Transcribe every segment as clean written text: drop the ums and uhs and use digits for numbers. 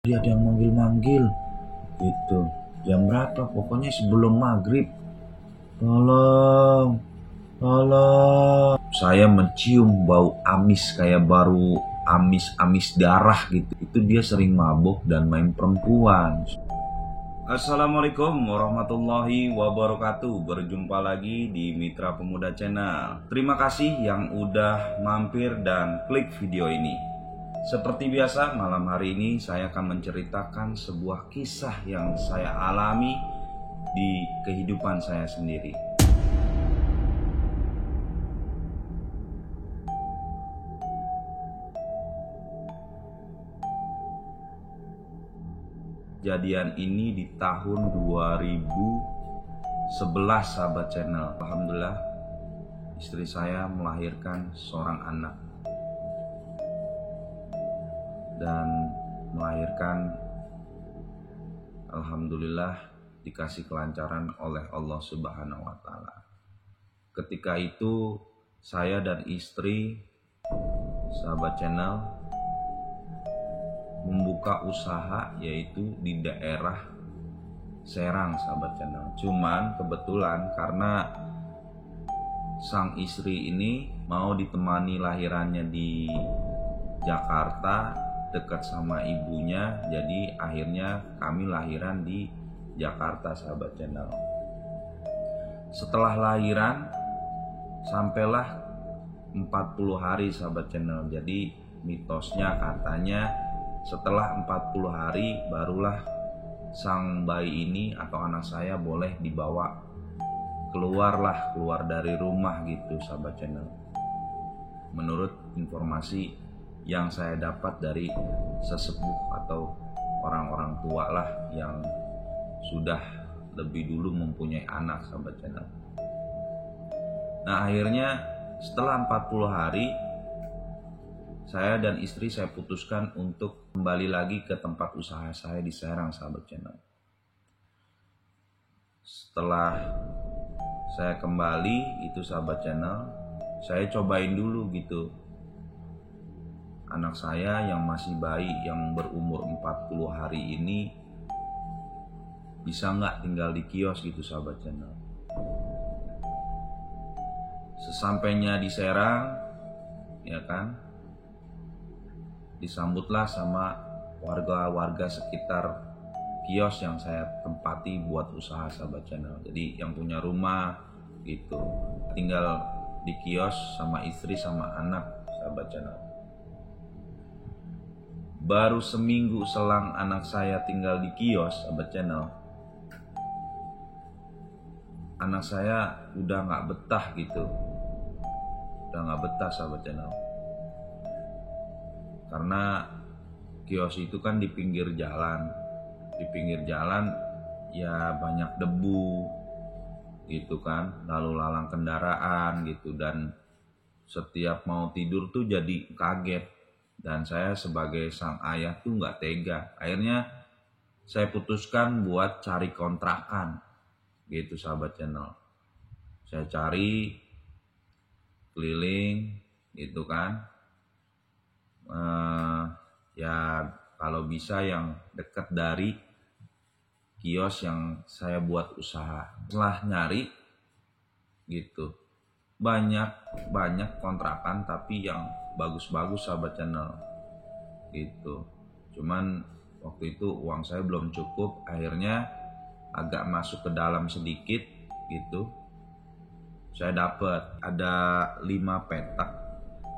Dia ada yang manggil-manggil gitu. Jam berapa? Pokoknya sebelum maghrib. Tolong. Saya mencium bau amis kayak baru amis darah gitu. Itu dia sering mabuk dan main perempuan. Assalamualaikum warahmatullahi wabarakatuh. Berjumpa lagi di Mitra Pemuda Channel. Terima kasih yang udah mampir dan klik video ini. Seperti biasa, malam hari ini saya akan menceritakan sebuah kisah yang saya alami di kehidupan saya sendiri. Kejadian ini di tahun 2011, sahabat channel. Alhamdulillah, istri saya melahirkan seorang anak. Dan melahirkan, alhamdulillah, dikasih kelancaran oleh Allah Subhanahu wa Ta'ala. Ketika itu saya dan istri, sahabat channel, membuka usaha yaitu di daerah Serang, sahabat channel. Cuman kebetulan karena sang istri ini mau ditemani lahirannya di Jakarta dekat sama ibunya, jadi akhirnya kami lahiran di Jakarta, sahabat channel. Setelah lahiran sampailah 40 hari, sahabat channel. Jadi mitosnya katanya setelah 40 hari barulah sang bayi ini atau anak saya boleh dibawa keluar dari rumah gitu, sahabat channel. Menurut informasi yang saya dapat dari sesepuh atau orang-orang tua lah yang sudah lebih dulu mempunyai anak, sahabat channel. Nah, akhirnya setelah 40 hari saya dan istri saya putuskan untuk kembali lagi ke tempat usaha saya di Serang, sahabat channel. Setelah saya kembali itu, sahabat channel, saya cobain dulu gitu anak saya yang masih bayi, yang berumur 40 hari ini bisa nggak tinggal di kios gitu, sahabat channel. Sesampainya di Serang, ya kan, disambutlah sama warga-warga sekitar kios yang saya tempati buat usaha, sahabat channel. Jadi yang punya rumah gitu, tinggal di kios sama istri sama anak, sahabat channel. Baru seminggu selang anak saya tinggal di kios, sahabat channel, anak saya udah gak betah gitu. Udah gak betah, sahabat channel. Karena kios itu kan di pinggir jalan. Di pinggir jalan ya banyak debu gitu kan, lalu lalang kendaraan gitu. Dan setiap mau tidur tuh jadi kaget. Dan saya sebagai sang ayah tuh gak tega. Akhirnya saya putuskan buat cari kontrakan gitu, sahabat channel. Saya cari keliling gitu kan. Ya kalau bisa yang dekat dari kios yang saya buat usaha. Setelah nyari gitu, banyak kontrakan tapi yang bagus-bagus, sahabat channel gitu. Cuman waktu itu uang saya belum cukup, akhirnya agak masuk ke dalam sedikit gitu. Saya dapat ada 5 petak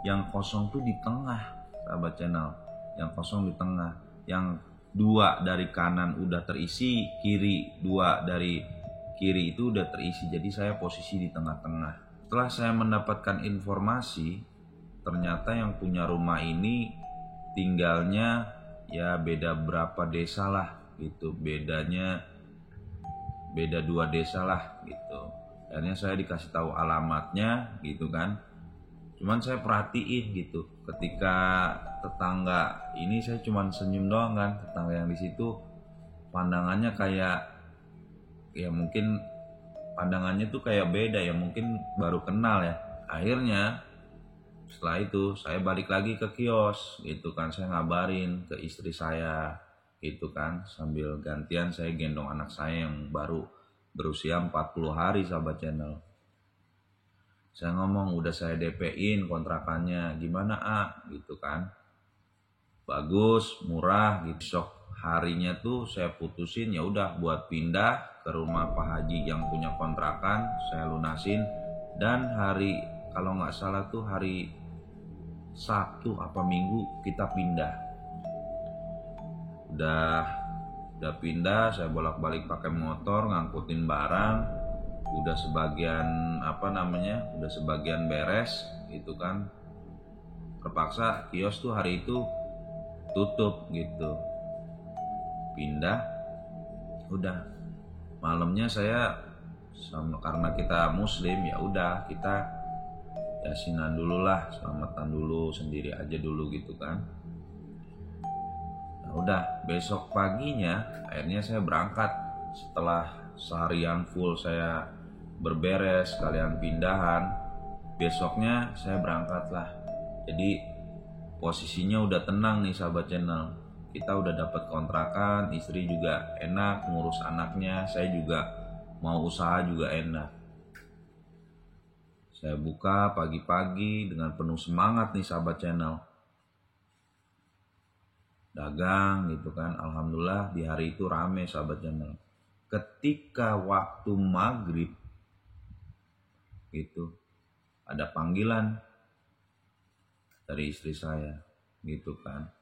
yang kosong tuh di tengah, sahabat channel. Yang kosong di tengah, yang 2 dari kanan udah terisi, 2 dari kiri itu udah terisi. Jadi saya posisi di tengah-tengah. Setelah saya mendapatkan informasi, ternyata yang punya rumah ini tinggalnya ya beda berapa desa lah gitu. Beda 2 desa lah gitu. Akhirnya saya dikasih tahu alamatnya gitu kan. Cuman saya perhatiin gitu, ketika tetangga ini saya cuman senyum doang kan. Tetangga yang di situ pandangannya kayak ya mungkin pandangannya tuh kayak beda ya, mungkin baru kenal ya. Akhirnya setelah itu saya balik lagi ke kios gitu kan. Saya ngabarin ke istri saya gitu kan, sambil gantian saya gendong anak saya yang baru berusia 40 hari sahabat channel. Saya ngomong udah saya DP-in kontrakannya, gimana gitu kan. Bagus, murah gitu. Besok harinya tuh saya putusin ya udah buat pindah ke rumah Pak Haji yang punya kontrakan, saya lunasin. Dan hari kalau nggak salah tuh hari Sabtu apa Minggu kita pindah. Udah pindah, saya bolak-balik pakai motor ngangkutin barang. Udah sebagian udah sebagian beres gitu kan. Terpaksa kios tuh hari itu tutup gitu. Pindah, udah malamnya saya karena kita muslim ya udah kita yasinan dulu lah, selamatan dulu sendiri aja dulu gitu kan. Nah udah besok paginya akhirnya saya berangkat setelah seharian full saya berberes sekalian pindahan. Besoknya saya berangkat lah. Jadi posisinya udah tenang nih sahabat channel. Kita udah dapat kontrakan, istri juga enak ngurus anaknya, saya juga mau usaha juga enak. Saya buka pagi-pagi dengan penuh semangat nih sahabat channel. Dagang gitu kan, alhamdulillah di hari itu rame sahabat channel. Ketika waktu maghrib gitu ada panggilan dari istri saya gitu kan.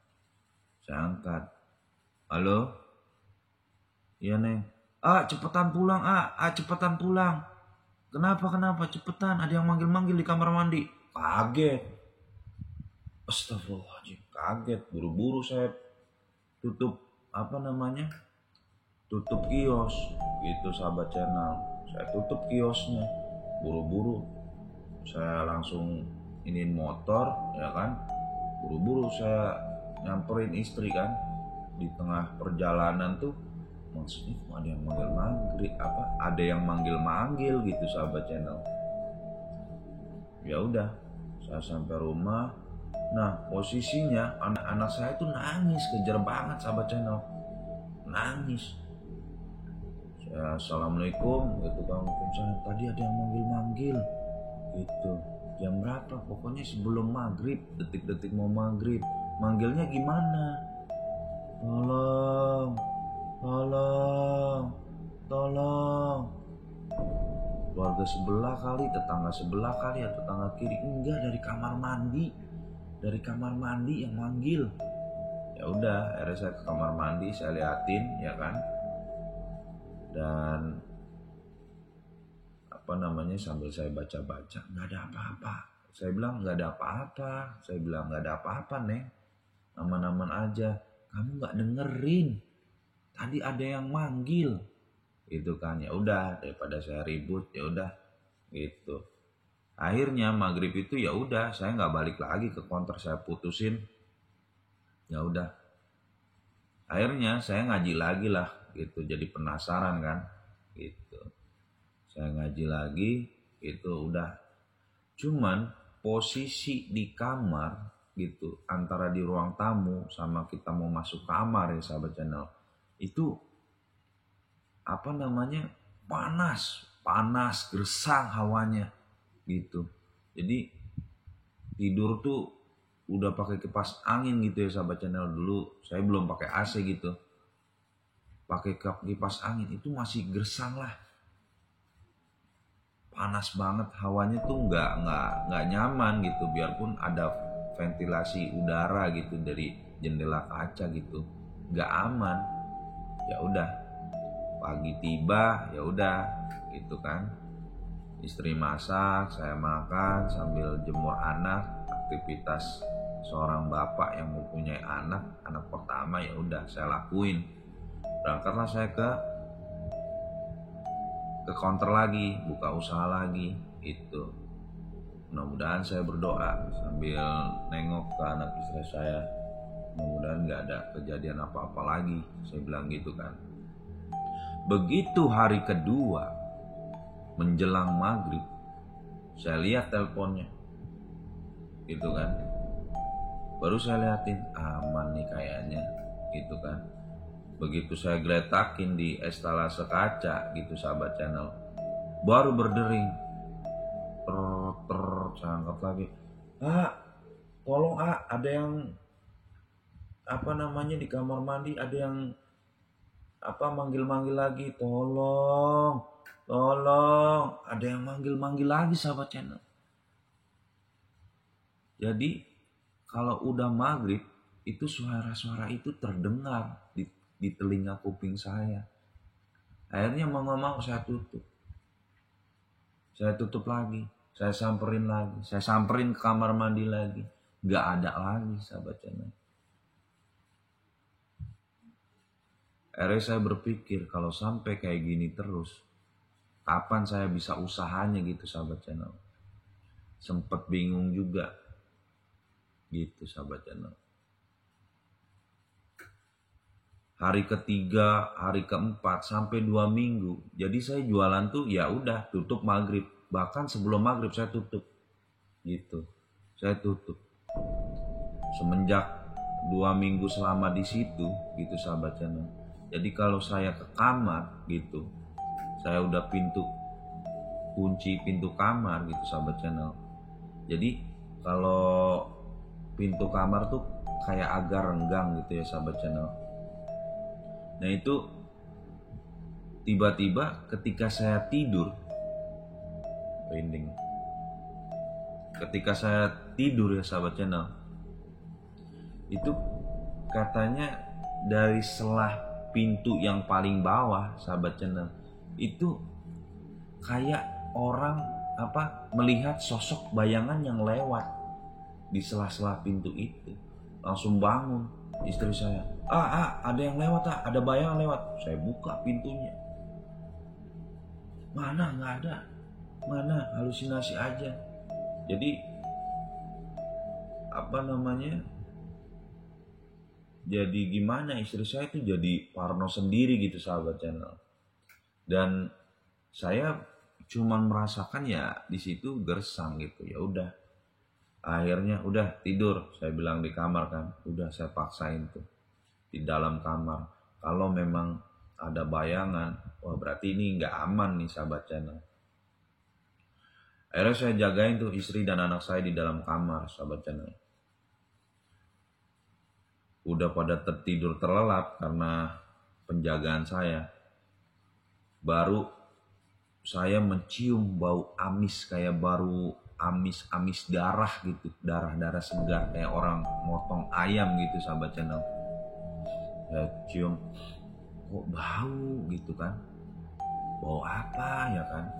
Saya angkat. Halo? Iya Neng. Cepetan pulang cepetan pulang. Kenapa cepetan, ada yang manggil-manggil di kamar mandi. Kaget. Astagfirullahaladzim, kaget. Buru-buru saya tutup tutup kios gitu sahabat channel. Saya tutup kiosnya. Buru-buru saya langsung iniin motor ya kan. Buru-buru saya nyamperin istri kan. Di tengah perjalanan tuh maksudnya ada yang manggil gitu sahabat channel. Ya udah saya sampai rumah. Nah posisinya anak saya tuh nangis, kejar banget sahabat channel, nangis. Saya assalamualaikum gitu kan, tadi ada yang manggil gitu. Jam berapa? Pokoknya sebelum maghrib, detik-detik mau maghrib. Manggilnya gimana? Tolong. Keluarga sebelah kali, tetangga sebelah kali, atau tetangga kiri. Enggak, dari kamar mandi yang manggil. Ya udah, akhirnya saya ke kamar mandi, saya liatin ya kan. Dan sambil saya baca-baca, nggak ada apa-apa. Saya bilang nggak ada apa-apa Neng, aman-aman aja. Kamu nggak dengerin, tadi ada yang manggil gitu kan. Ya udah, daripada saya ribut ya udah gitu. Akhirnya maghrib itu ya udah saya nggak balik lagi ke konter, saya putusin. Ya udah, akhirnya saya ngaji lagi lah gitu, jadi penasaran kan gitu. Saya ngaji lagi itu udah. Cuman posisi di kamar gitu, antara di ruang tamu sama kita mau masuk kamar ya sahabat channel, itu panas gersang hawanya gitu. Jadi tidur tuh udah pakai kipas angin gitu ya sahabat channel. Dulu saya belum pakai AC gitu, pakai kipas angin itu masih gersang lah, panas banget hawanya tuh nggak nyaman gitu. Biarpun ada ventilasi udara gitu dari jendela kaca gitu, nggak aman. Ya udah, pagi tiba ya udah gitu kan, istri masak, saya makan sambil jemur anak. Aktivitas seorang bapak yang mempunyai anak pertama ya udah saya lakuin. Berangkatlah saya ke counter lagi, buka usaha lagi itu. Mudah-mudahan saya berdoa sambil nengok ke anak istri saya, mudah-mudahan nggak ada kejadian apa-apa lagi, saya bilang gitu kan. Begitu hari kedua menjelang maghrib, saya lihat teleponnya gitu kan. Baru saya liatin, aman nih kayaknya gitu kan. Begitu saya geletakin di estalase kaca gitu sahabat channel, baru berdering. Saya angkat lagi. Tolong ada yang di kamar mandi ada yang manggil-manggil lagi, tolong, ada yang manggil-manggil lagi sahabat channel. Jadi kalau udah maghrib itu suara-suara itu terdengar di telinga kuping saya. Akhirnya mau nggak mau saya tutup lagi, saya samperin ke kamar mandi lagi, nggak ada lagi sahabat channel. Akhirnya saya berpikir kalau sampai kayak gini terus, kapan saya bisa usahanya gitu sahabat channel. Sempet bingung juga gitu sahabat channel. Hari ketiga, hari keempat, sampai 2 minggu. Jadi saya jualan tuh ya udah tutup maghrib. Bahkan sebelum maghrib saya tutup gitu. Saya tutup. Semenjak 2 minggu selama di situ gitu sahabat channel. Jadi kalau saya ke kamar gitu, saya udah kunci pintu kamar gitu sahabat channel. Jadi kalau pintu kamar tuh kayak agak renggang gitu ya sahabat channel. Nah itu tiba-tiba ketika saya tidur, ketika saya tidur ya sahabat channel, itu katanya dari selah pintu yang paling bawah sahabat channel, itu kayak orang melihat sosok bayangan yang lewat di sela-sela pintu itu. Langsung bangun istri saya, ada yang lewat, ada bayangan lewat. Saya buka pintunya, mana nggak ada, mana halusinasi aja. Jadi jadi gimana, istri saya itu jadi parno sendiri gitu sahabat channel. Dan saya cuman merasakan ya di situ gersang gitu. Ya udah, akhirnya udah tidur, saya bilang di kamar kan, udah saya paksain tuh di dalam kamar. Kalau memang ada bayangan, wah berarti ini nggak aman nih sahabat channel. Akhirnya saya jagain tuh istri dan anak saya di dalam kamar sahabat channel. Udah pada tertidur terlelap karena penjagaan saya. Baru saya mencium bau amis, kayak baru amis darah gitu, darah segar kayak orang motong ayam gitu sahabat channel. Saya cium, kok bau gitu kan, bau apa ya kan.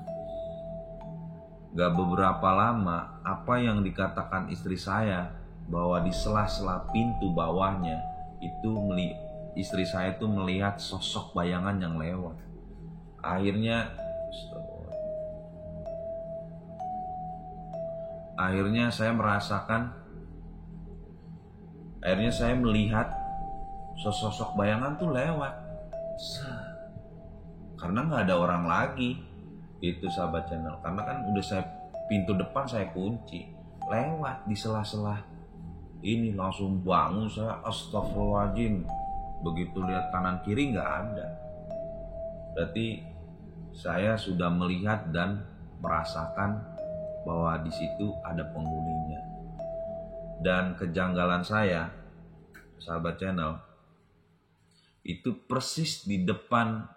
Gak beberapa lama, apa yang dikatakan istri saya bahwa di sela-sela pintu bawahnya itu istri saya tuh melihat sosok bayangan yang lewat. Akhirnya saya melihat sosok bayangan tuh lewat. Karena nggak ada orang lagi itu sahabat channel. Karena kan udah pintu depan saya kunci, lewat di sela-sela ini. Langsung bangun saya, astagfirullahaladzim. Begitu lihat kanan kiri nggak ada. Berarti saya sudah melihat dan merasakan bahwa di situ ada penghuninya. Dan kejanggalan saya, sahabat channel, itu persis di depan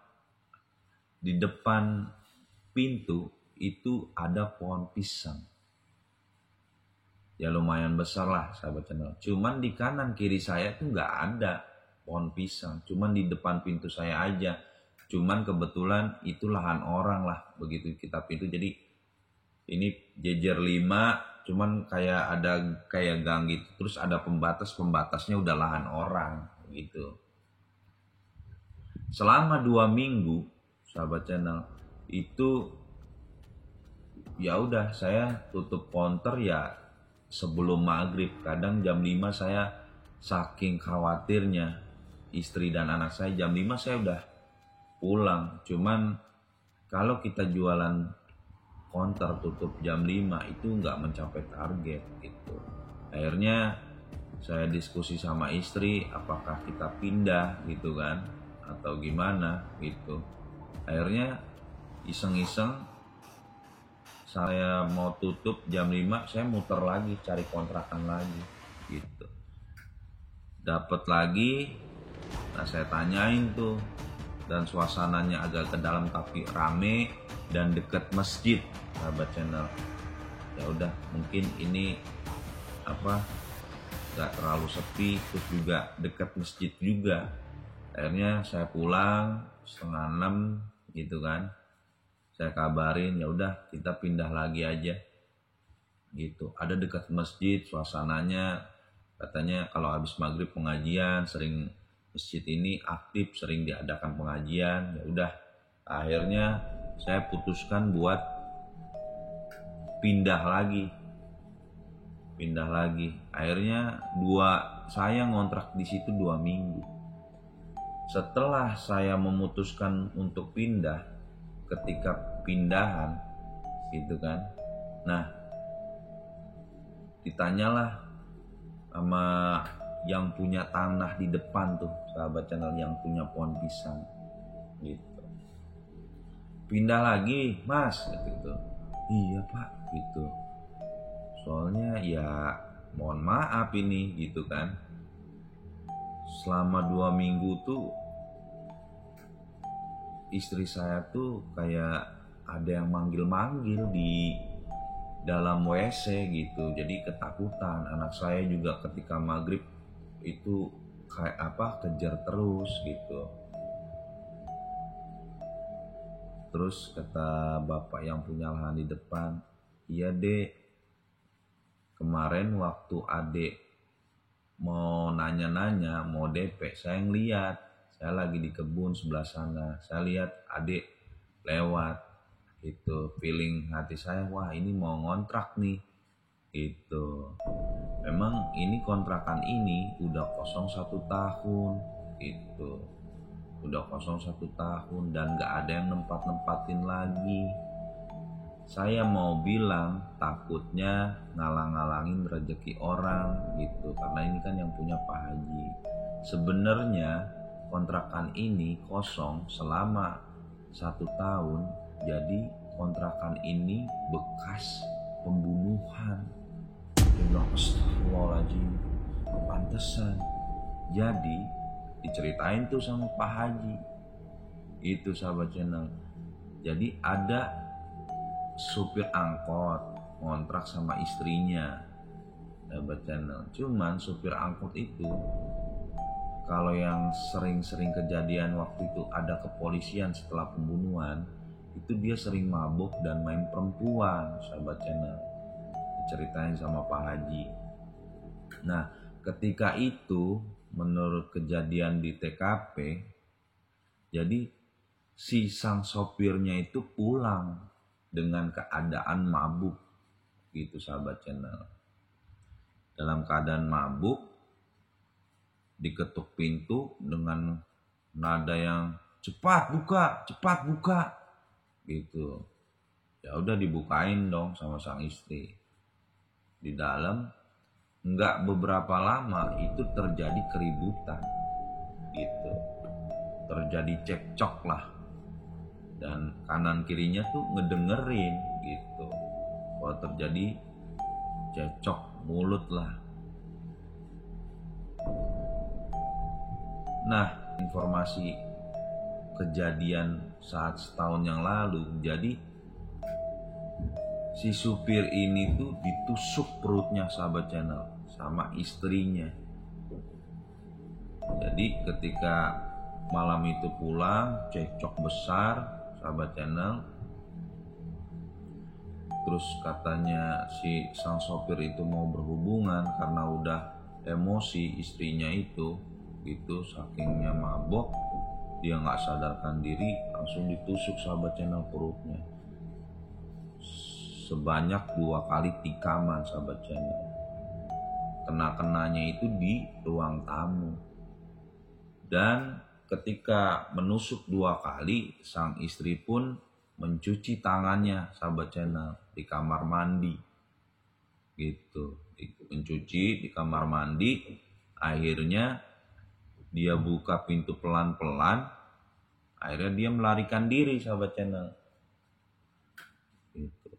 pintu itu ada pohon pisang. Ya lumayan besar lah sahabat channel. Cuman di kanan kiri saya tuh nggak ada pohon pisang. Cuman di depan pintu saya aja. Cuman kebetulan itu lahan orang lah. Begitu kita pintu, jadi ini jejer 5. Cuman kayak ada kayak gang gitu. Terus ada pembatasnya udah lahan orang gitu. Selama 2 minggu sahabat channel itu ya udah saya tutup counter ya sebelum maghrib. Kadang jam 5 saya saking khawatirnya istri dan anak saya, jam 5 saya udah pulang. Cuman kalau kita jualan counter tutup jam 5 itu nggak mencapai target gitu. Akhirnya saya diskusi sama istri apakah kita pindah gitu kan. atau gimana gitu. Akhirnya iseng-iseng saya mau tutup jam 5, saya muter lagi cari kontrakan lagi gitu. Dapat lagi, nah saya tanyain tuh, dan suasananya agak ke dalam tapi rame dan deket masjid, sahabat channel. Ya udah, mungkin ini nggak terlalu sepi, terus juga dekat masjid juga. Akhirnya saya pulang 5:30 gitu kan, saya kabarin ya udah kita pindah lagi aja gitu. Ada dekat masjid, suasananya katanya kalau habis maghrib pengajian, sering masjid ini aktif, sering diadakan pengajian. Ya udah, akhirnya saya putuskan buat pindah lagi. Akhirnya saya ngontrak di situ 2 minggu. Setelah saya memutuskan untuk pindah, ketika pindahan gitu kan, nah ditanyalah sama yang punya tanah di depan tuh, sahabat channel, yang punya pohon pisang gitu. Pindah lagi mas gitu. Iya pak gitu, soalnya ya mohon maaf ini gitu kan, selama 2 minggu tuh istri saya tuh kayak ada yang manggil-manggil di dalam WC gitu, jadi ketakutan. Anak saya juga ketika maghrib itu kayak kejar terus gitu. Terus kata bapak yang punya lahan di depan, iya dek, kemarin waktu adek mau nanya-nanya mau DP, saya ngeliat, saya lagi di kebun sebelah sana, saya lihat adek lewat itu. Feeling hati saya, wah ini mau ngontrak nih gitu. Memang ini kontrakan ini udah kosong 1 tahun gitu, udah kosong 1 tahun dan gak ada yang nempatin lagi. Saya mau bilang takutnya ngalang-ngalangin rezeki orang gitu, karena ini kan yang punya Pak Haji. Sebenarnya kontrakan ini kosong selama 1 tahun, jadi kontrakan ini bekas pembunuhan. Dia bilang astagfirullahaladzim, pantesan. Jadi diceritain tuh sama Pak Haji itu, sahabat channel. Jadi ada supir angkot ngontrak sama istrinya, sahabat channel. Cuman supir angkot itu, kalau yang sering-sering kejadian waktu itu ada kepolisian setelah pembunuhan, itu dia sering mabuk dan main perempuan, sahabat channel. Diceritain sama Pak Haji. Nah ketika itu menurut kejadian di TKP, jadi si sang sopirnya itu pulang dengan keadaan mabuk gitu, sahabat channel. Dalam keadaan mabuk, diketuk pintu dengan nada yang cepat buka gitu. Ya udah dibukain dong sama sang istri. Di dalam nggak beberapa lama itu terjadi keributan gitu, terjadi cekcok lah, dan kanan kirinya tuh ngedengerin gitu kalau terjadi cekcok mulut lah. Nah informasi kejadian saat setahun yang lalu, jadi si supir ini tuh ditusuk perutnya, sahabat channel, sama istrinya. Jadi ketika malam itu pulang, cekcok besar, sahabat channel. Terus katanya si sang sopir itu mau berhubungan karena udah emosi istrinya itu gitu, sakingnya mabok, dia nggak sadarkan diri, langsung ditusuk, sahabat channel, perutnya sebanyak 2 kali tikaman, sahabat channel. Kenanya itu di ruang tamu. Dan ketika menusuk 2 kali, sang istri pun mencuci tangannya, sahabat channel, di kamar mandi gitu. Mencuci di kamar mandi. Akhirnya Dia buka pintu pelan-pelan, akhirnya dia melarikan diri, sahabat channel. Gitu.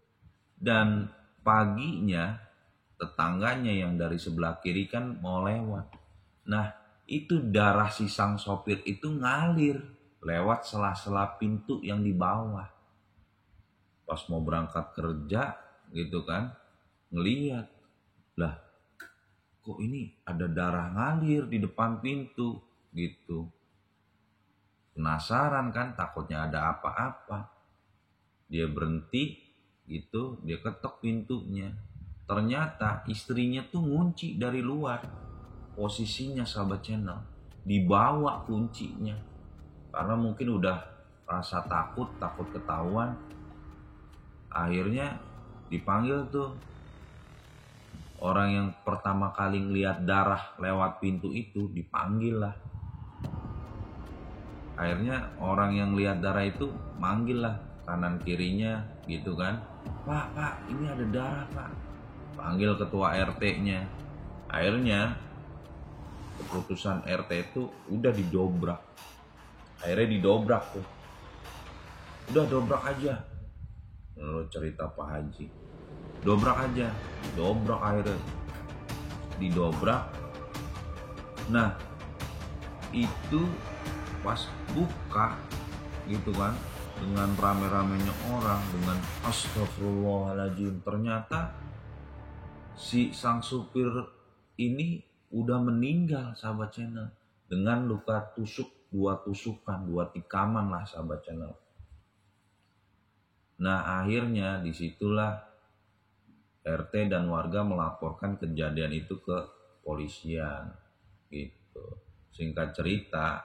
Dan paginya tetangganya yang dari sebelah kiri kan mau lewat. Nah, itu darah si sang sopir itu ngalir lewat sela-sela pintu yang di bawah. Pas mau berangkat kerja gitu kan, ngeliat, lah kok ini ada darah ngalir di depan pintu gitu. Penasaran kan, takutnya ada apa-apa. Dia berhenti gitu, dia ketok pintunya. Ternyata istrinya tuh ngunci dari luar. Posisinya, sahabat channel, dibawa kuncinya. Karena mungkin udah rasa takut ketahuan. Akhirnya dipanggil tuh orang yang pertama kali ngeliat darah lewat pintu itu, dipanggil lah. Akhirnya orang yang lihat darah itu manggil lah kanan kirinya gitu kan. Pak, ini ada darah, Pak. Panggil ketua RT-nya. Akhirnya keputusan RT itu udah didobrak. Akhirnya didobrak tuh. Udah dobrak aja. Menurut cerita Pak Haji. Dobrak aja. Dobrak akhirnya. Didobrak. Nah, itu pas buka gitu kan, dengan rame-ramenya orang, dengan astagfirullahaladzim, ternyata si sang supir ini udah meninggal, sahabat channel, dengan luka tusuk, 2 tusukan, 2 tikaman lah, sahabat channel. Nah, akhirnya disitulah RT dan warga melaporkan kejadian itu ke polisian gitu. Singkat cerita,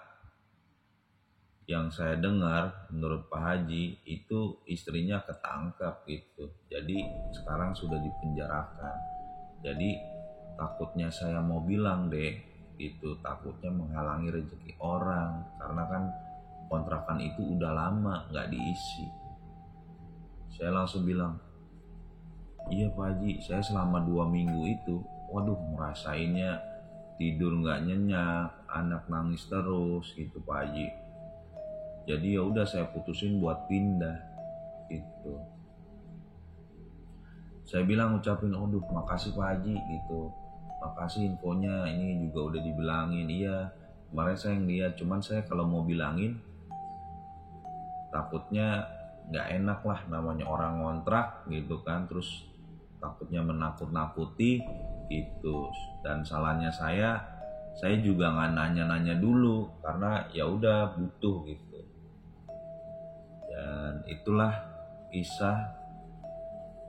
yang saya dengar menurut Pak Haji itu istrinya ketangkap gitu. Jadi sekarang sudah dipenjarakan. Jadi takutnya saya mau bilang deh itu, takutnya menghalangi rezeki orang, karena kan kontrakan itu udah lama nggak diisi. Saya langsung bilang, iya Pak Haji, saya selama 2 minggu itu, waduh, merasainnya tidur nggak nyenyak, anak nangis terus gitu Pak Haji. Jadi ya udah saya putusin buat pindah gitu. Saya bilang, ucapin, aduh makasih Pak Haji gitu, makasih infonya, ini juga udah dibilangin. Iya, kemarin saya ngeliat, cuman saya kalau mau bilangin takutnya nggak enak lah, namanya orang ngontrak gitu kan, terus takutnya menakut-nakuti gitu. Dan salahnya saya juga nggak nanya-nanya dulu, karena ya udah butuh gitu. Dan itulah kisah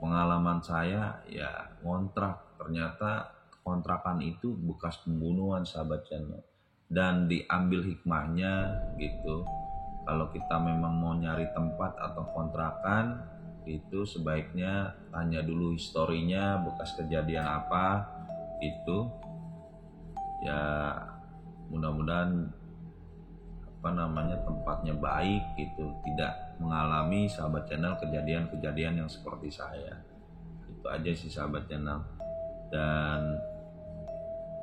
pengalaman saya ya ngontrak. Ternyata kontrakan itu bekas pembunuhan, sahabat channel. Dan diambil hikmahnya gitu, kalau kita memang mau nyari tempat atau kontrakan itu sebaiknya tanya dulu historinya, bekas kejadian apa gitu ya. Mudah-mudahan tempatnya baik gitu, tidak mengalami, sahabat channel, kejadian-kejadian yang seperti saya. Itu aja sih, sahabat channel. Dan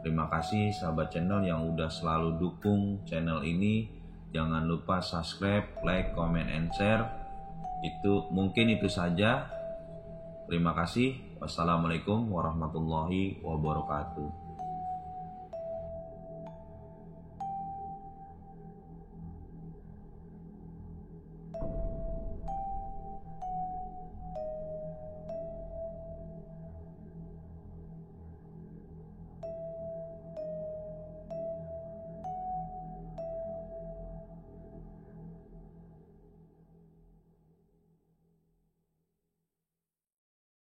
terima kasih sahabat channel yang udah selalu dukung channel ini. Jangan lupa subscribe, like, comment, and share. Mungkin itu saja. Terima kasih. Wassalamualaikum warahmatullahi wabarakatuh.